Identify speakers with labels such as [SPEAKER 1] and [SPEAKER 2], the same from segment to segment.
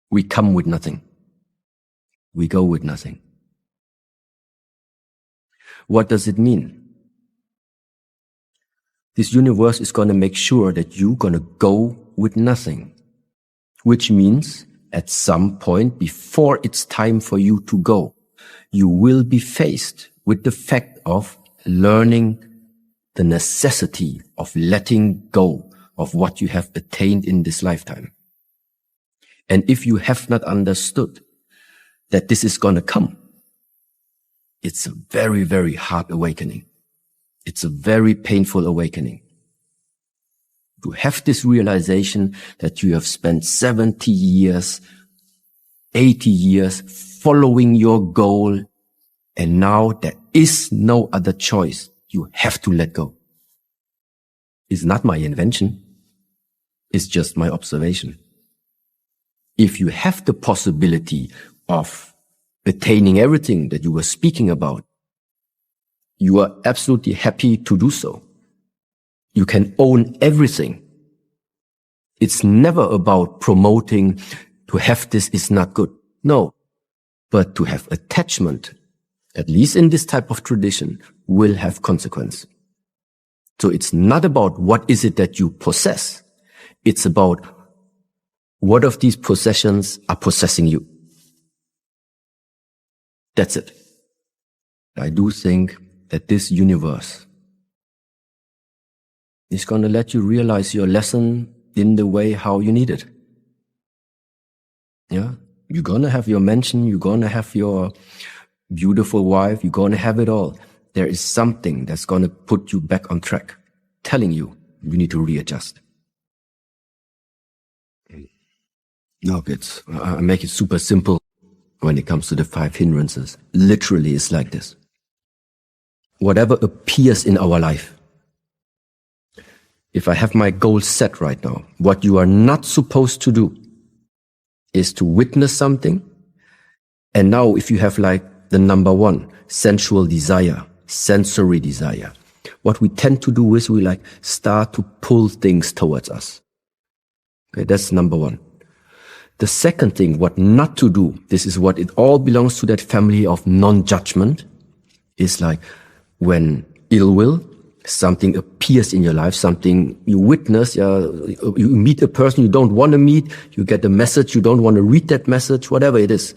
[SPEAKER 1] We come with nothing. We go with nothing. What does it mean? This universe is going to make sure that you're going to go with nothing, which means at some point before it's time for you to go, you will be faced with the fact of learning the necessity of letting go of what you have attained in this lifetime. And if you have not understood that this is going to come, it's a very, very hard awakening. It's a very painful awakening. To have this realization that you have spent 70 years, 80 years following your goal, and now there is no other choice. You have to let go. It's not my invention. It's just my observation. If you have the possibility of attaining everything that you were speaking about, you are absolutely happy to do so. You can own everything. It's never about promoting to have this is not good. No, but to have attachment, at least in this type of tradition, will have consequence. So it's not about what is it that you possess. It's about what of these possessions are possessing you. That's it. I do think that this universe is going to let you realize your lesson in the way how you need it. Yeah, you're going to have your mansion, you're going to have your beautiful wife, you're going to have it all. There is something that's going to put you back on track, telling you you need to readjust. No, kids, I make it super simple when it comes to the 5 hindrances. Literally, it's like this. Whatever appears in our life, if I have my goal set right now, what you are not supposed to do is to witness something. And now if you have like the number 1, sensual desire, sensory desire, what we tend to do is we like start to pull things towards us. Okay, that's number 1. The second thing, what not to do, this is what it all belongs to that family of non-judgment, is like when ill will, something appears in your life, something you witness, you meet a person you don't want to meet, you get a message, you don't want to read that message, whatever it is,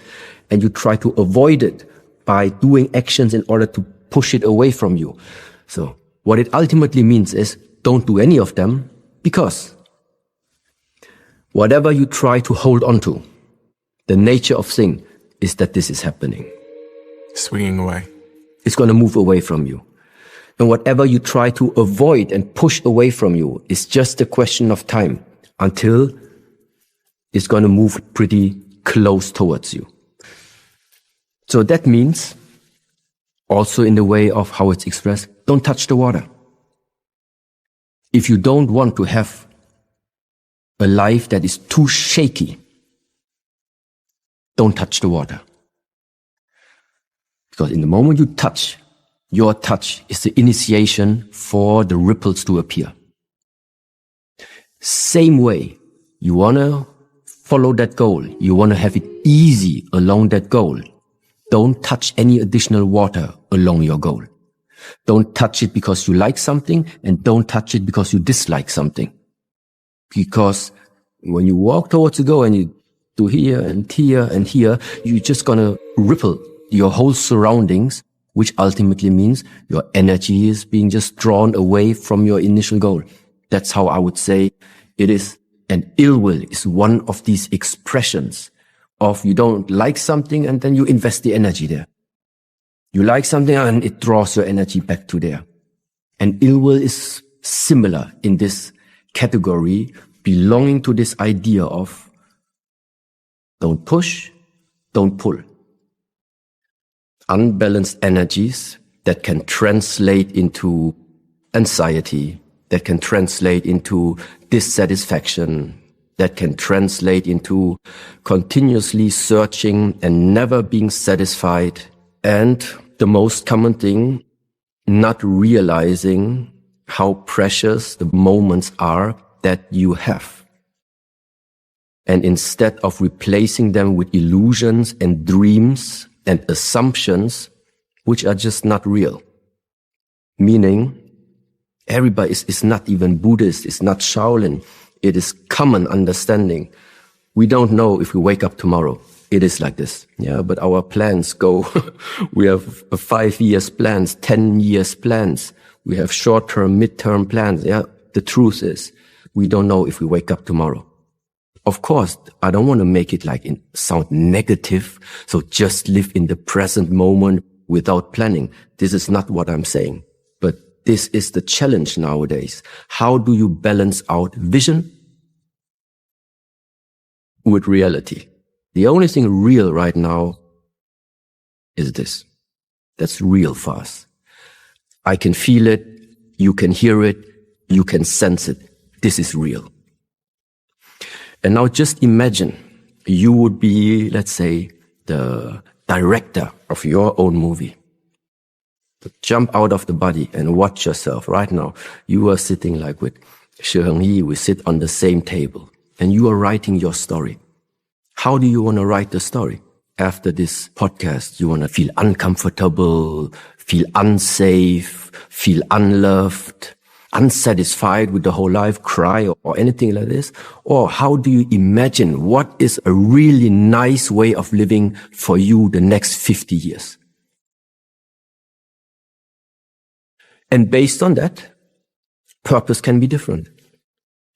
[SPEAKER 1] and you try to avoid it by doing actions in order to push it away from you. So what it ultimately means is don't do any of them, because whatever you try to hold on to, the nature of thing is that this is happening.
[SPEAKER 2] Swinging away.
[SPEAKER 1] It's going to move away from you. And whatever you try to avoid and push away from you is just a question of time until it's going to move pretty close towards you. So that means, also in the way of how it's expressed, don't touch the water. If you don't want to have a life that is too shaky, don't touch the water. Because in the moment you touch, your touch is the initiation for the ripples to appear. Same way, you want to follow that goal. You want to have it easy along that goal. Don't touch any additional water along your goal. Don't touch it because you like something, and don't touch it because you dislike something. Because when you walk towards the goal and you do here and here and here, you're just going to ripple your whole surroundings, which ultimately means your energy is being just drawn away from your initial goal. That's how I would say it is. And ill will is one of these expressions of you don't like something and then you invest the energy there. You like something and it draws your energy back to there. And ill will is similar in this category, belonging to this idea of don't push, don't pull. Unbalanced energies that can translate into anxiety, that can translate into dissatisfaction, that can translate into continuously searching and never being satisfied. And the most common thing, not realizing how precious the moments are that you have. And instead of replacing them with illusions and dreams and assumptions, which are just not real. Meaning, everybody is not even Buddhist, it's not Shaolin. It is common understanding. We don't know if we wake up tomorrow. It is like this. Yeah, but our plans go, we have 5 years plans, 10 years plans. We have short-term, mid-term plans. Yeah, the truth is, we don't know if we wake up tomorrow. Of course, I don't want to make it sound negative. So just live in the present moment without planning. This is not what I'm saying. But this is the challenge nowadays. How do you balance out vision with reality? The only thing real right now is this. That's real for us. I can feel it. You can hear it. You can sense it. This is real. And now just imagine you would be, let's say, the director of your own movie. Jump out of the body and watch yourself right now. You are sitting like with Shi Heng Yi. We sit on the same table and you are writing your story. How do you want to write the story? After this podcast, you want to feel uncomfortable, feel unsafe, feel unloved, unsatisfied with the whole life, cry or anything like this? Or how do you imagine what is a really nice way of living for you the next 50 years? And based on that, purpose can be different.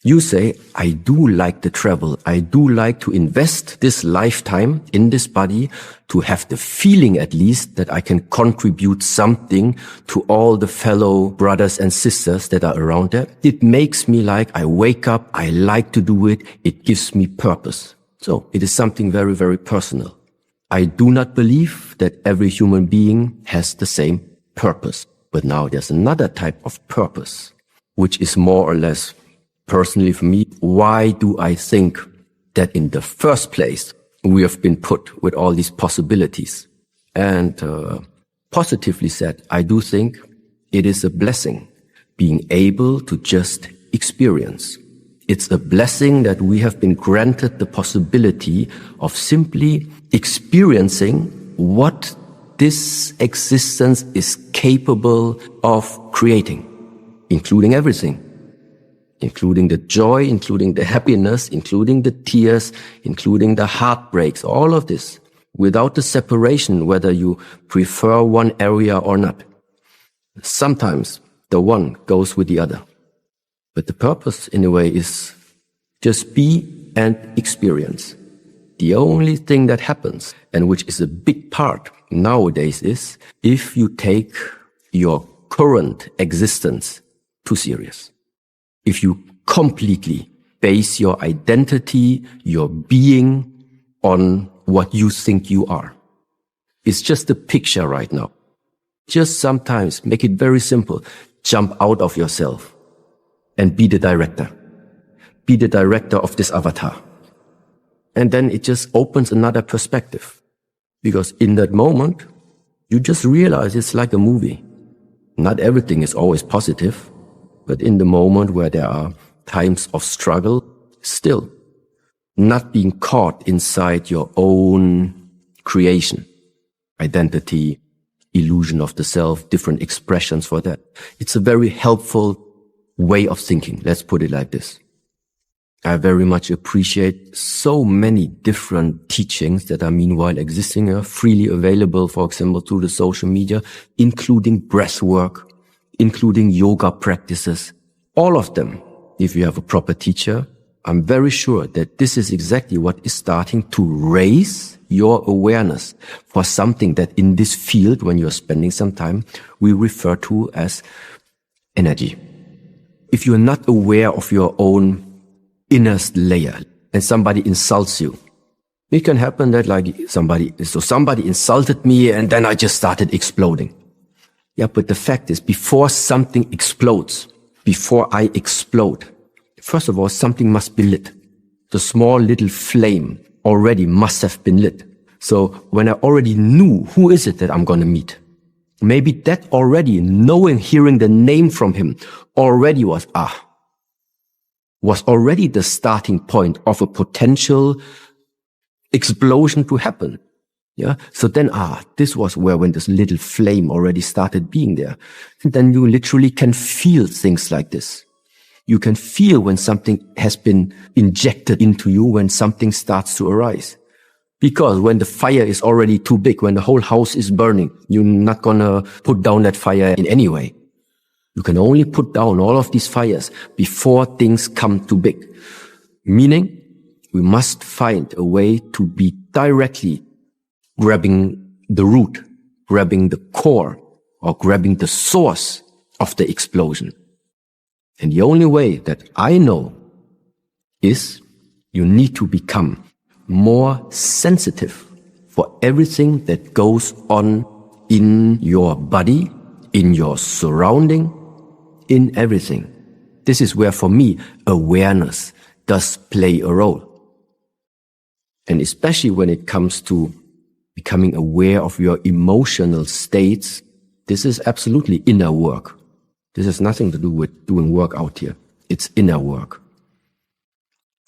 [SPEAKER 1] You say, I do like the travel. I do like to invest this lifetime in this body to have the feeling at least that I can contribute something to all the fellow brothers and sisters that are around there. It makes me I wake up, I like to do it. It gives me purpose. So it is something very, very personal. I do not believe that every human being has the same purpose. But now there's another type of purpose, which is more or less personally for me. Why do I think that in the first place we have been put with all these possibilities? And positively said, I do think it is a blessing being able to just experience. It's a blessing that we have been granted the possibility of simply experiencing what this existence is capable of creating, including everything. Including the joy, including the happiness, including the tears, including the heartbreaks, all of this, without the separation, whether you prefer one area or not. Sometimes the one goes with the other. But the purpose, in a way, is just be and experience. The only thing that happens, and which is a big part nowadays, is if you take your current existence too serious. If you completely base your identity, your being on what you think you are. It's just a picture right now. Just sometimes make it very simple. Jump out of yourself and be the director. Be the director of this avatar. And then it just opens another perspective. Because in that moment, you just realize it's like a movie. Not everything is always positive. But in the moment where there are times of struggle, still not being caught inside your own creation, identity, illusion of the self, different expressions for that. It's a very helpful way of thinking. Let's put it like this. I very much appreciate so many different teachings that are meanwhile existing here, freely available, for example, through the social media, including breath work, including yoga practices, all of them. If you have a proper teacher, I'm very sure that this is exactly what is starting to raise your awareness for something that in this field, when you're spending some time, we refer to as energy. If you're not aware of your own innerst layer and somebody insults you, it can happen that somebody insulted me and then I just started exploding. Yeah, but the fact is, before something explodes, before I explode, first of all, something must be lit. The small little flame already must have been lit. So when I already knew who is it that I'm going to meet, maybe that already, hearing the name from him, already was, was already the starting point of a potential explosion to happen. Yeah. So then, this was where when this little flame already started being there. And then you literally can feel things like this. You can feel when something has been injected into you, when something starts to arise. Because when the fire is already too big, when the whole house is burning, you're not gonna put down that fire in any way. You can only put down all of these fires before things come too big. Meaning, we must find a way to be directly grabbing the root, grabbing the core, or grabbing the source of the explosion. And the only way that I know is you need to become more sensitive for everything that goes on in your body, in your surrounding, in everything. This is where, for me, awareness does play a role. And especially when it comes to becoming aware of your emotional states, this is absolutely inner work. This has nothing to do with doing work out here. It's inner work.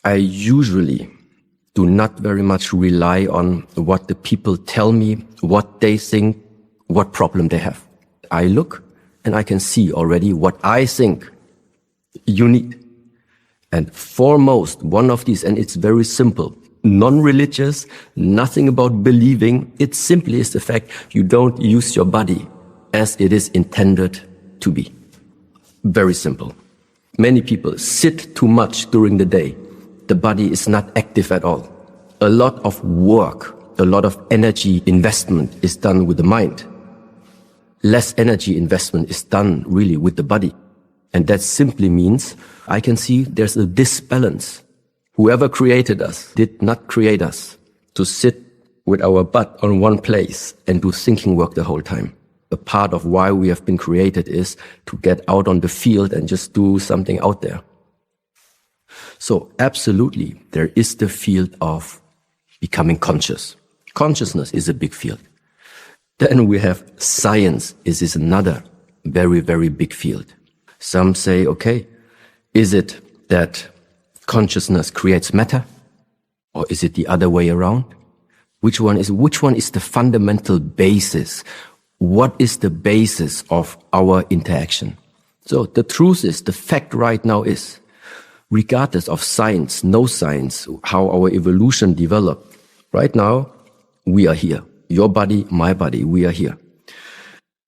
[SPEAKER 1] I usually do not very much rely on what the people tell me, what they think, what problem they have. I look and I can see already what I think you need. And foremost, one of these, and it's very simple, non-religious, nothing about believing. It simply is the fact you don't use your body as it is intended to be. Very simple. Many people sit too much during the day. The body is not active at all. A lot of work, a lot of energy investment is done with the mind. Less energy investment is done really with the body. And that simply means I can see there's a disbalance. Whoever created us did not create us to sit with our butt on one place and do thinking work the whole time. A part of why we have been created is to get out on the field and just do something out there. So absolutely, there is the field of becoming conscious. Consciousness is a big field. Then we have science. This is another very, very big field. Some say, okay, is it that consciousness creates matter? Or is it the other way around? Which one is the fundamental basis? What is the basis of our interaction? So the truth is, the fact right now is, regardless of science, no science, how our evolution developed, right now, we are here. Your body, my body, we are here.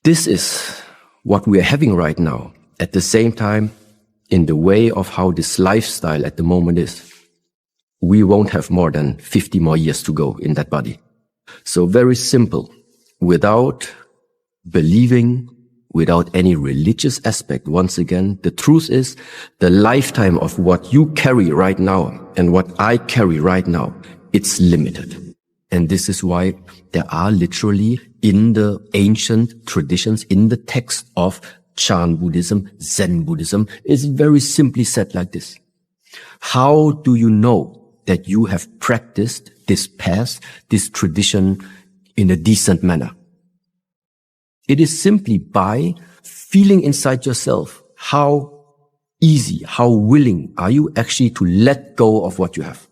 [SPEAKER 1] This is what we are having right now. At the same time, in the way of how this lifestyle at the moment is, we won't have more than 50 more years to go in that body. So very simple, without believing, without any religious aspect. Once again, the truth is the lifetime of what you carry right now and what I carry right now, it's limited. And this is why there are literally in the ancient traditions, in the text of Chan Buddhism, Zen Buddhism, is very simply said like this. How do you know that you have practiced this path, this tradition in a decent manner? It is simply by feeling inside yourself how easy, how willing are you actually to let go of what you have.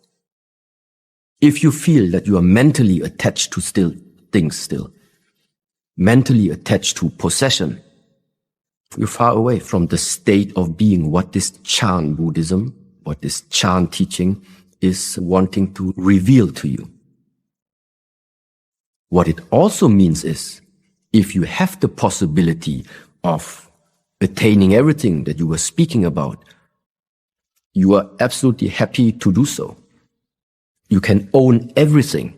[SPEAKER 1] If you feel that you are mentally attached to things, mentally attached to possession, you're far away from the state of being what this Chan Buddhism, what this Chan teaching is wanting to reveal to you. What it also means is, if you have the possibility of attaining everything that you were speaking about, you are absolutely happy to do so. You can own everything.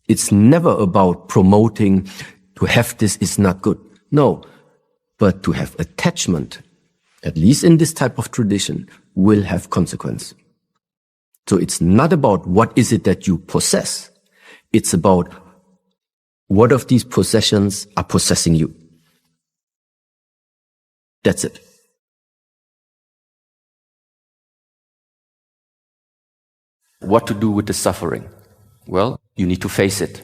[SPEAKER 1] It's never about promoting to have this is not good. No, but to have attachment, at least in this type of tradition, will have consequence. So it's not about what is it that you possess. It's about what of these possessions are possessing you. That's it. What to do with the suffering? Well, you need to face it.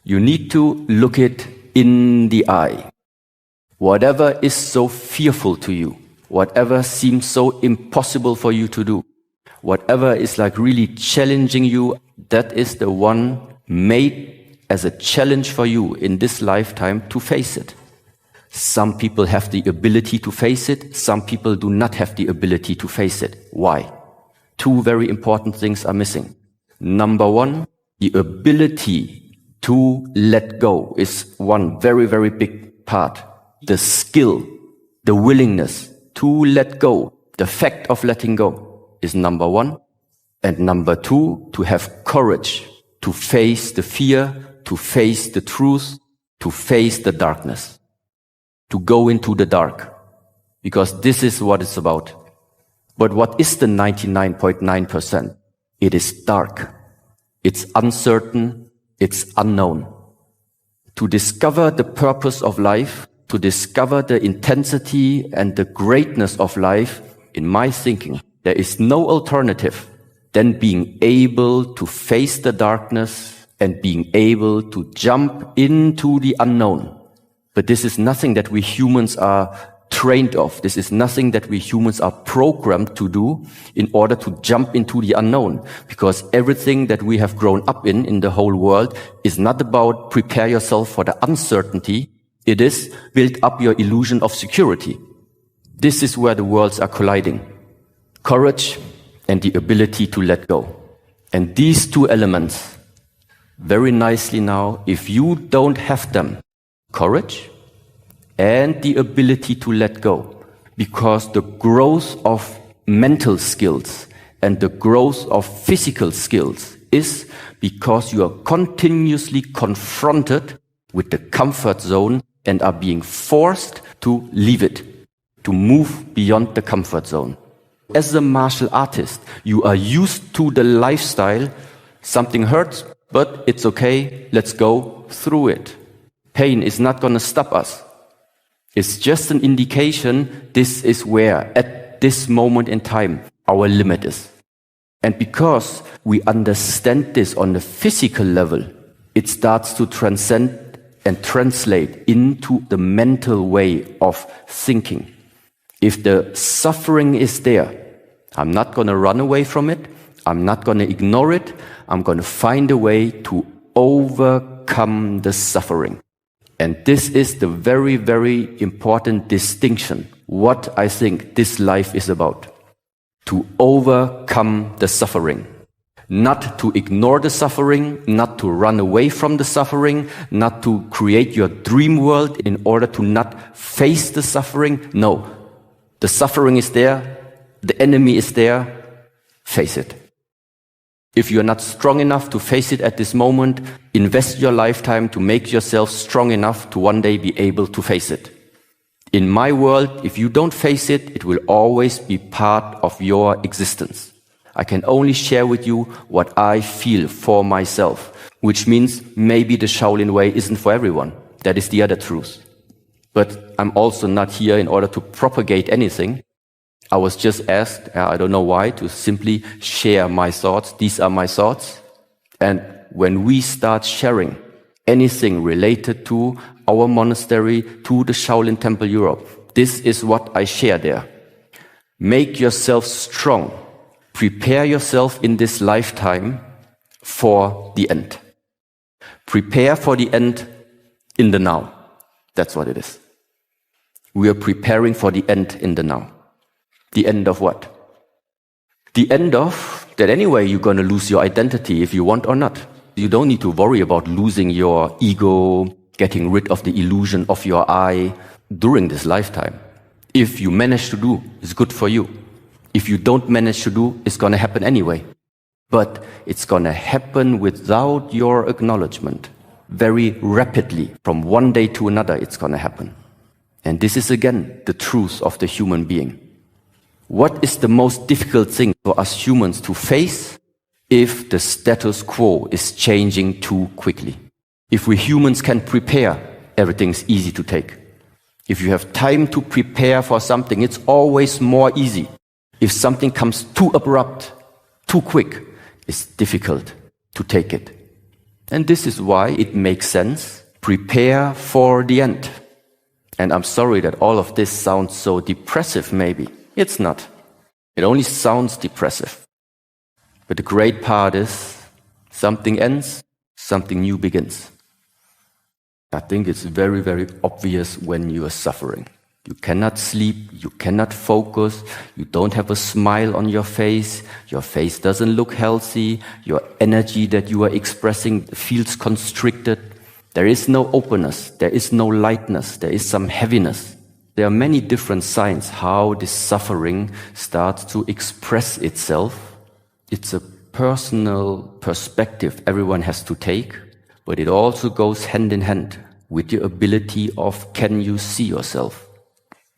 [SPEAKER 1] You need to look it in the eye. Whatever is so fearful to you, whatever seems so impossible for you to do, whatever is like really challenging you, that is the one made as a challenge for you in this lifetime to face it. Some people have the ability to face it. Some people do not have the ability to face it. Why? Two very important things are missing. Number one, the ability to let go is one very, very big part. The skill, the willingness to let go, the fact of letting go is number one. And number two, to have courage to face the fear, to face the truth, to face the darkness, to go into the dark, because this is what it's about. But what is the 99.9%? It is dark. It's uncertain. It's unknown. To discover the purpose of life, to discover the intensity and the greatness of life, in my thinking, there is no alternative than being able to face the darkness and being able to jump into the unknown. But this is nothing that we humans are trained of. This is nothing that we humans are programmed to do in order to jump into the unknown. Because everything that we have grown up in the whole world is not about prepare yourself for the uncertainty. It is build up your illusion of security. This is where the worlds are colliding. Courage and the ability to let go. And these two elements, very nicely now, if you don't have them, courage and the ability to let go, because the growth of mental skills and the growth of physical skills is because you are continuously confronted with the comfort zone and are being forced to leave it, to move beyond the comfort zone. As a martial artist, you are used to the lifestyle. Something hurts, but it's okay. Let's go through it. Pain is not going to stop us. It's just an indication this is where, at this moment in time, our limit is. And because we understand this on the physical level, it starts to transcend and translate into the mental way of thinking. If the suffering is there, I'm not going to run away from it. I'm not going to ignore it. I'm going to find a way to overcome the suffering. And this is the very, very important distinction, what I think this life is about. To overcome the suffering. Not to ignore the suffering, not to run away from the suffering, not to create your dream world in order to not face the suffering. No, the suffering is there, the enemy is there, face it. If you're not strong enough to face it at this moment, invest your lifetime to make yourself strong enough to one day be able to face it. In my world, if you don't face it, it will always be part of your existence. I can only share with you what I feel for myself, which means maybe the Shaolin way isn't for everyone. That is the other truth. But I'm also not here in order to propagate anything. I was just asked, I don't know why, to simply share my thoughts. These are my thoughts. And when we start sharing anything related to our monastery, to the Shaolin Temple Europe, this is what I share there. Make yourself strong. Prepare yourself in this lifetime for the end. Prepare for the end in the now. That's what it is. We are preparing for the end in the now. The end of what? The end of that anyway you're going to lose your identity if you want or not. You don't need to worry about losing your ego, getting rid of the illusion of your I during this lifetime. If you manage to do, it's good for you. If you don't manage to do, it's going to happen anyway. But it's going to happen without your acknowledgement. Very rapidly, from one day to another, it's going to happen. And this is again the truth of the human being. What is the most difficult thing for us humans to face if the status quo is changing too quickly? If we humans can prepare, everything's easy to take. If you have time to prepare for something, it's always more easy. If something comes too abrupt, too quick, it's difficult to take it. And this is why it makes sense. Prepare for the end. And I'm sorry that all of this sounds so depressive, maybe. It's not. It only sounds depressive. But the great part is, something ends, something new begins. I think it's very, very obvious when you are suffering. You cannot sleep, you cannot focus, you don't have a smile on your face doesn't look healthy, your energy that you are expressing feels constricted. There is no openness, there is no lightness, there is some heaviness. There are many different signs how this suffering starts to express itself. It's a personal perspective everyone has to take, but it also goes hand in hand with your ability of can you see yourself?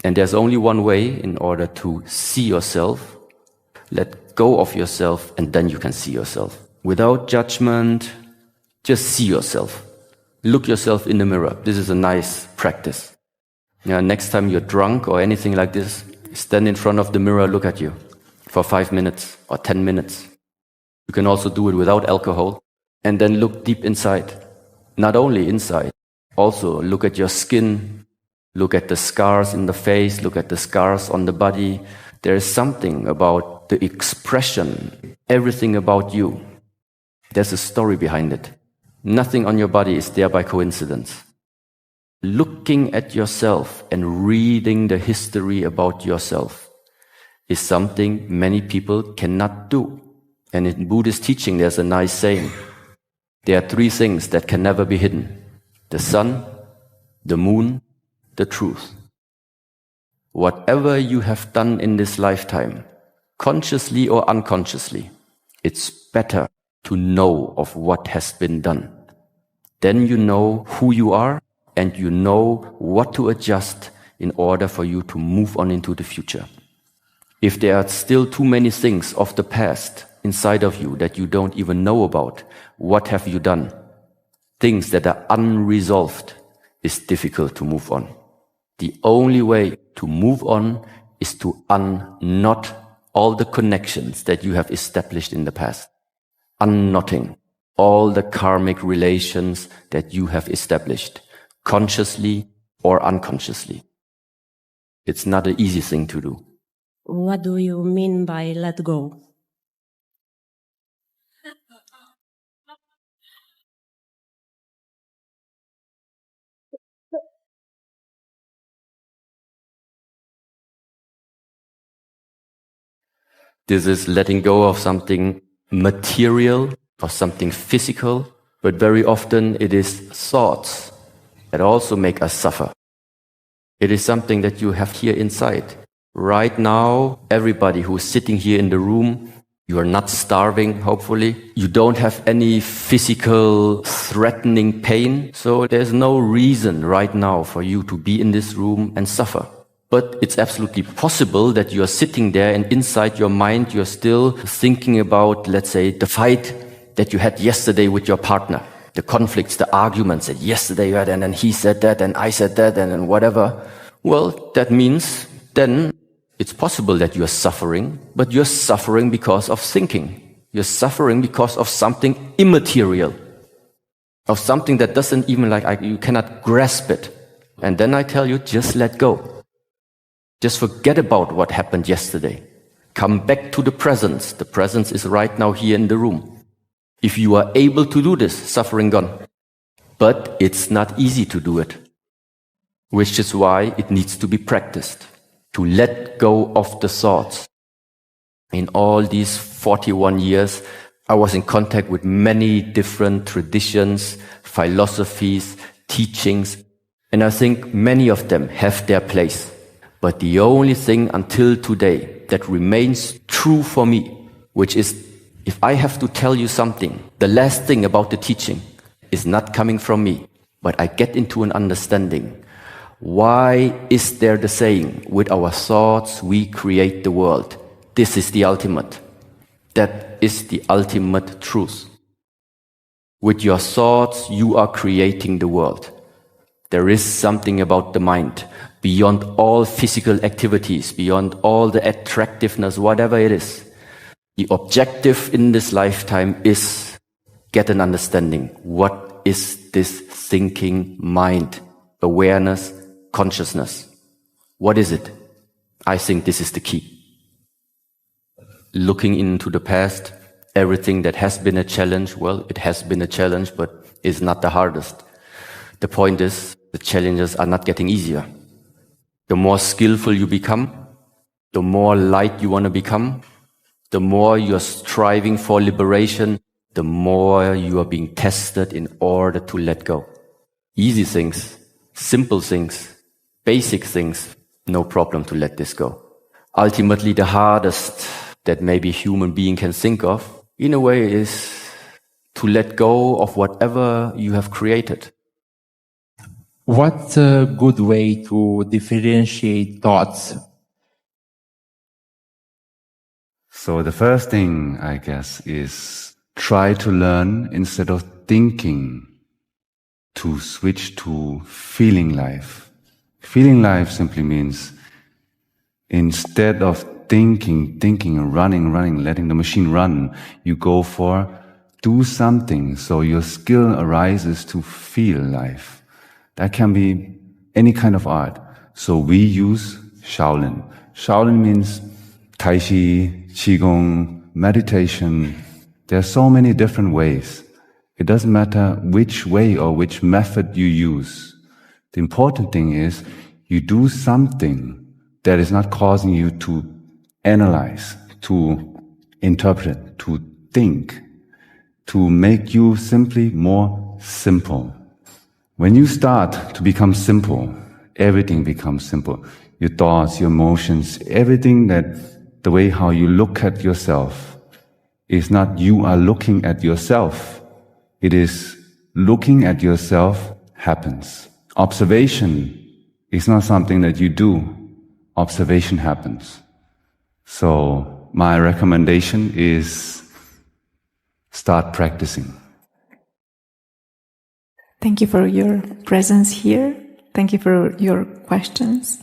[SPEAKER 1] And there's only one way in order to see yourself. Let go of yourself and then you can see yourself. Without judgment, just see yourself. Look yourself in the mirror. This is a nice practice. Next time you're drunk or anything like this, stand in front of the mirror, look at you for 5 minutes or 10 minutes. You can also do it without alcohol and then look deep inside. Not only inside, also look at your skin, look at the scars in the face, look at the scars on the body. There is something about the expression, everything about you. There's a story behind it. Nothing on your body is there by coincidence. Looking at yourself and reading the history about yourself is something many people cannot do. And in Buddhist teaching, there's a nice saying. There are 3 things that can never be hidden. The sun, the moon, the truth. Whatever you have done in this lifetime, consciously or unconsciously, it's better to know of what has been done. Then you know who you are and you know what to adjust in order for you to move on into the future. If there are still too many things of the past inside of you that you don't even know about, what have you done? Things that are unresolved is difficult to move on. The only way to move on is to unknot all the connections that you have established in the past. Unknotting all the karmic relations that you have established, consciously or unconsciously. It's not an easy thing to do.
[SPEAKER 3] What do you mean by let go?
[SPEAKER 1] This is letting go of something material or something physical, but very often it is thoughts that also make us suffer. It is something that you have here inside. Right now, everybody who is sitting here in the room, you are not starving, hopefully. You don't have any physical threatening pain, so there's no reason right now for you to be in this room and suffer. But it's absolutely possible that you are sitting there and inside your mind you're still thinking about, let's say, the fight that you had yesterday with your partner. The conflicts, the arguments that yesterday you had, and then he said that, and I said that, and then whatever. Well, that means then it's possible that you're suffering, but you're suffering because of thinking. You're suffering because of something immaterial, of something that doesn't even you cannot grasp it. And then I tell you, just let go. Just forget about what happened yesterday. Come back to the presence. The presence is right now here in the room. If you are able to do this, suffering gone. But it's not easy to do it, which is why it needs to be practiced. To let go of the thoughts. In all these 41 years, I was in contact with many different traditions, philosophies, teachings, and I think many of them have their place. But the only thing until today that remains true for me, which is if I have to tell you something, the last thing about the teaching is not coming from me, but I get into an understanding. Why is there the saying, with our thoughts we create the world? This is the ultimate. That is the ultimate truth. With your thoughts you are creating the world. There is something about the mind, beyond all physical activities, beyond all the attractiveness, whatever it is. The objective in this lifetime is get an understanding. What is this thinking mind, awareness, consciousness. What is it? I think this is the key. Looking into the past, everything that has been a challenge, well, it has been a challenge, but is not the hardest. The point is, the challenges are not getting easier. The more skillful you become, the more light you want to become, the more you're striving for liberation, the more you are being tested in order to let go. Easy things, simple things, basic things, no problem to let this go. Ultimately, the hardest that maybe a human being can think of, in a way, is to let go of whatever you have created.
[SPEAKER 4] What's a good way to differentiate thoughts?
[SPEAKER 5] So the first thing, I guess, is try to learn, instead of thinking, to switch to feeling life. Feeling life simply means, instead of thinking, running, letting the machine run, you go for do something, so your skill arises to feel life. That can be any kind of art. So we use Shaolin. Shaolin means Tai Chi, Qigong, meditation. There are so many different ways. It doesn't matter which way or which method you use. The important thing is you do something that is not causing you to analyze, to interpret, to think, to make you simply more simple. When you start to become simple, everything becomes simple. Your thoughts, your emotions, everything, that the way how you look at yourself is not you are looking at yourself. It is looking at yourself happens. Observation is not something that you do. Observation happens. So my recommendation is start practicing.
[SPEAKER 6] Thank you for your presence here. Thank you for your questions.